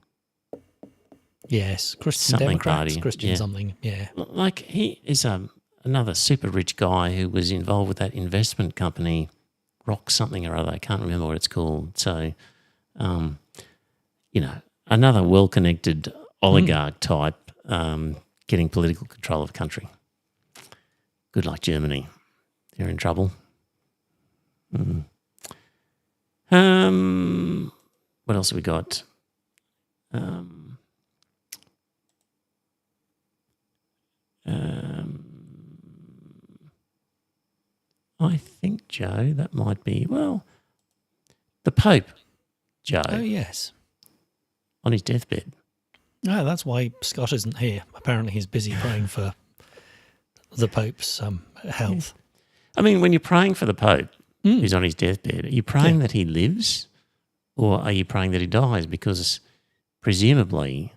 Yes, Christian Democrats, party, Christian something, yeah. Like he is another super rich guy who was involved with that investment company, Rock something or other. I can't remember what it's called. So, another well-connected oligarch type getting political control of the country. Good luck, Germany. They're in trouble. What else have we got? I think, Joe, that might be, the Pope, Joe. Oh, yes. On his deathbed. No, that's why Scott isn't here. Apparently he's busy praying for the Pope's health. I mean, when you're praying for the Pope who's on his deathbed, are you praying that he lives or are you praying that he dies? Because presumably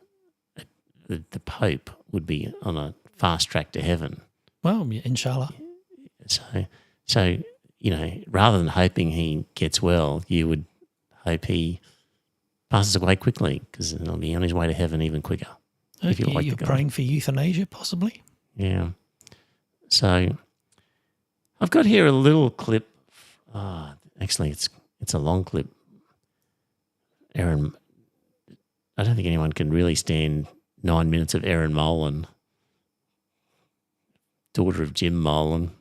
the Pope would be on a fast track to heaven. Well, inshallah. So, rather than hoping he gets well, you would hope he passes away quickly because he'll be on his way to heaven even quicker. If you like, you're praying for euthanasia, possibly? Yeah. So I've got here a little clip. Actually, it's a long clip. Erin, I don't think anyone can really stand 9 minutes of Erin Molan, daughter of Jim Molan,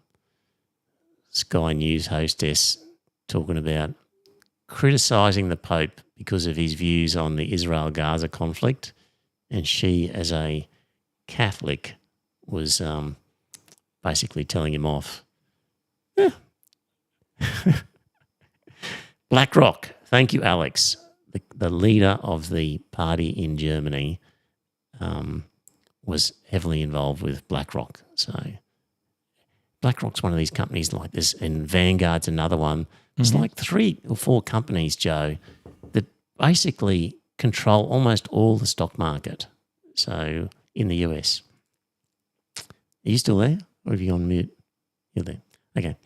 Sky News hostess, talking about criticising the Pope because of his views on the Israel-Gaza conflict, and she, as a Catholic, was basically telling him off. BlackRock, thank you, Alex. The leader of the party in Germany was heavily involved with BlackRock. So BlackRock's one of these companies like this, and Vanguard's another one. It's like 3 or 4 companies, Joe, that basically control almost all the stock market. So in the US. Are you still there? Or have you gone mute? You're there. Okay.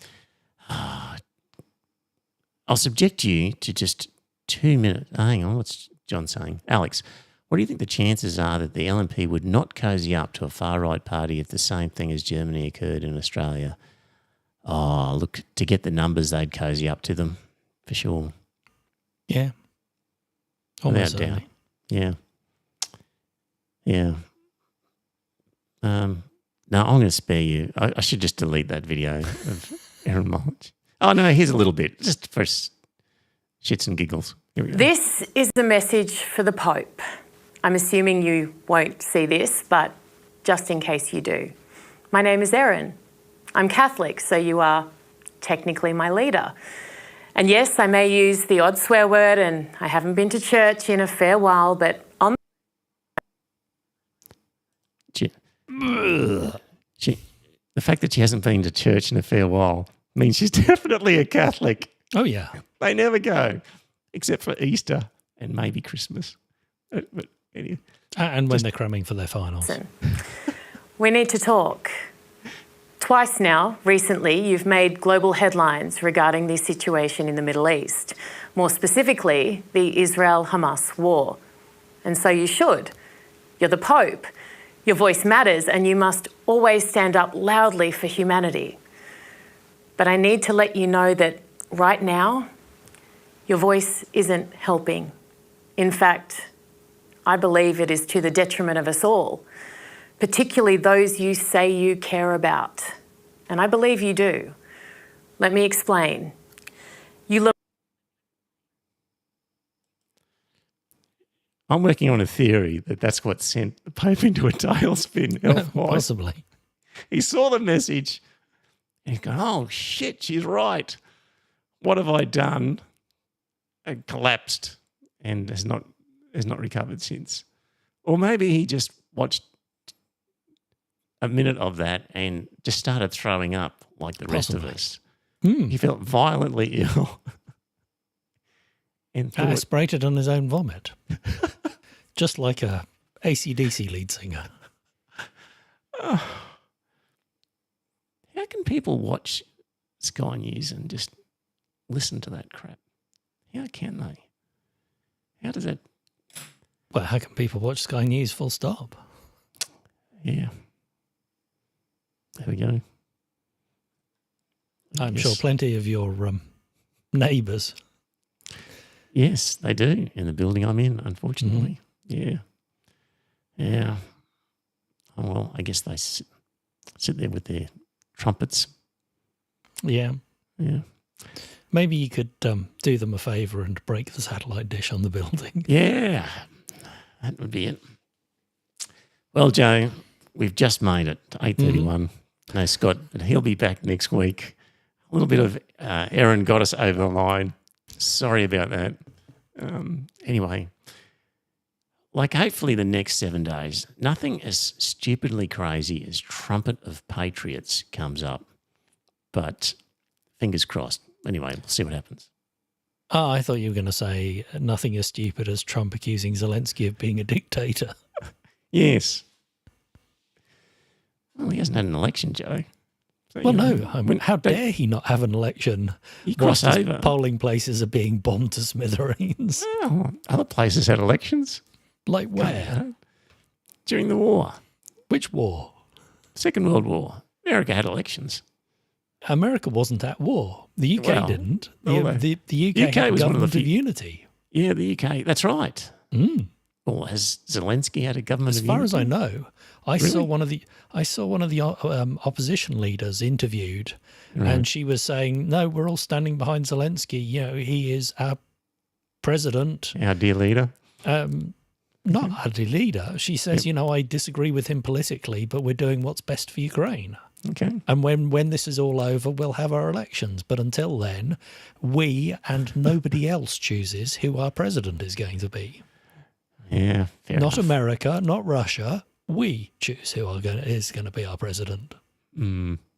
I'll subject you to just 2 minutes. Hang on, what's John saying? Alex, what do you think the chances are that the LNP would not cozy up to a far-right party if the same thing as Germany occurred in Australia? Oh, look, to get the numbers, they'd cozy up to them, for sure. Yeah. Without doubt. Yeah. Yeah. No, I'm going to spare you. I should just delete that video of Erin Molan. Oh, no, here's a little bit, just for shits and giggles. Here we go. This is the message for the Pope. I'm assuming you won't see this, but just in case you do. My name is Erin. I'm Catholic, so you are technically my leader. And yes, I may use the odd swear word, and I haven't been to church in a fair while, but on the fact that she hasn't been to church in a fair while means she's definitely a Catholic. Oh, yeah. They never go, except for Easter and maybe Christmas. But anyway, and when they're cramming for their finals. We need to talk. Twice now, recently, you've made global headlines regarding the situation in the Middle East, more specifically, the Israel-Hamas war. And so you should. You're the Pope. Your voice matters, and you must always stand up loudly for humanity. But I need to let you know that right now, your voice isn't helping. In fact, I believe it is to the detriment of us all, particularly those you say you care about. And I believe you do. Let me explain. I'm working on a theory that that's what sent the Pope into a tailspin. Possibly. He saw the message. And he's going, oh, shit, she's right. What have I done? And collapsed and has not recovered since. Or maybe he just watched a minute of that and just started throwing up like the rest of us. He felt violently ill. And aspirated on his own vomit. Just like a AC/DC lead singer. How can people watch Sky News and just listen to that crap? How can they? How does that... Well, how can people watch Sky News full stop? Yeah. There we go. I'm sure plenty of your neighbours. Yes, they do, in the building I'm in, unfortunately. Yeah. Yeah. Oh, well, I guess they sit there with their trumpets. Yeah. Yeah. Maybe you could do them a favour and break the satellite dish on the building. Yeah. That would be it. Well, Joe, we've just made it to 8:31. No, Scott, but he'll be back next week. A little bit of Aaron got us over the line. Sorry about that. Anyway, like hopefully the next 7 days, nothing as stupidly crazy as Trumpet of Patriots comes up. But fingers crossed. Anyway, we'll see what happens. Oh, I thought you were going to say nothing as stupid as Trump accusing Zelensky of being a dictator. Yes. Well, he hasn't had an election, Joe. So, well, no. I mean, how dare he not have an election whilst his polling places are being bombed to smithereens? Well, other places had elections. Like where? During the war. Which war? Second World War. America had elections. America wasn't at war. The UK didn't. The UK had was government one of the of unity. Yeah, the UK. That's right. Mm. Well, has Zelensky had a government of unity? As far as I know, I Really? saw one of the opposition leaders interviewed, and she was saying, "No, we're all standing behind Zelensky. You know, he is our president, our dear leader." Not our dear leader. She says, "You know, I disagree with him politically, but we're doing what's best for Ukraine." Okay. And when this is all over, we'll have our elections. But until then, we and nobody else chooses who our president is going to be. Yeah, fair not enough. America, not Russia. We choose who is going to be our president.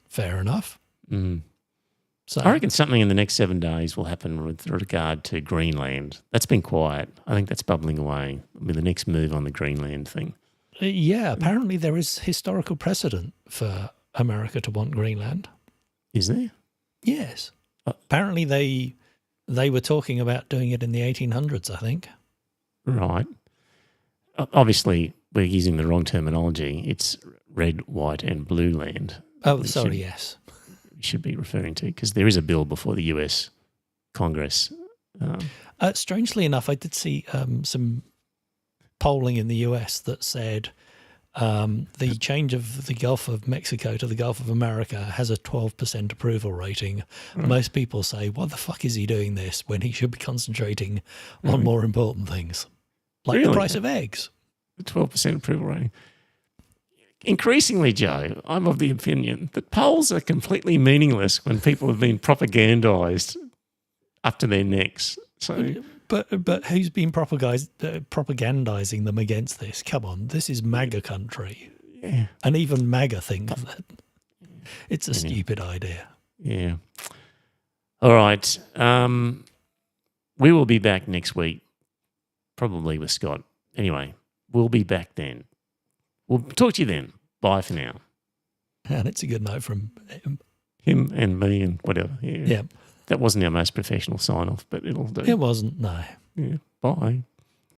Fair enough. So I reckon something in the next 7 days will happen with regard to Greenland. That's been quiet. I think that's bubbling away with the next move on the Greenland thing. Yeah, apparently there is historical precedent for America to want Greenland. Is there? Yes. Apparently they were talking about doing it in the 1800s, I think. Right. Obviously, we're using the wrong terminology. It's red, white and blue land. Oh, sorry, yes. We should be referring to, because there is a bill before the US Congress. Strangely enough, I did see some polling in the US that said the change of the Gulf of Mexico to the Gulf of America has a 12% approval rating. Most people say, what the fuck is he doing this when he should be concentrating on more important things? Like the price of eggs. The 12% approval rating. Increasingly, Joe, I'm of the opinion that polls are completely meaningless when people have been propagandised up to their necks. So, But who's been propagandising them against this? Come on, this is MAGA country. Yeah. And even MAGA think that it's a stupid idea. Yeah. All right. We will be back next week, probably with Scott. Anyway, we'll be back then. We'll talk to you then. Bye for now. And it's a good note from him. Him and me and whatever. Yeah. Yeah. That wasn't our most professional sign-off, but it'll do. It wasn't, no. Yeah. Bye.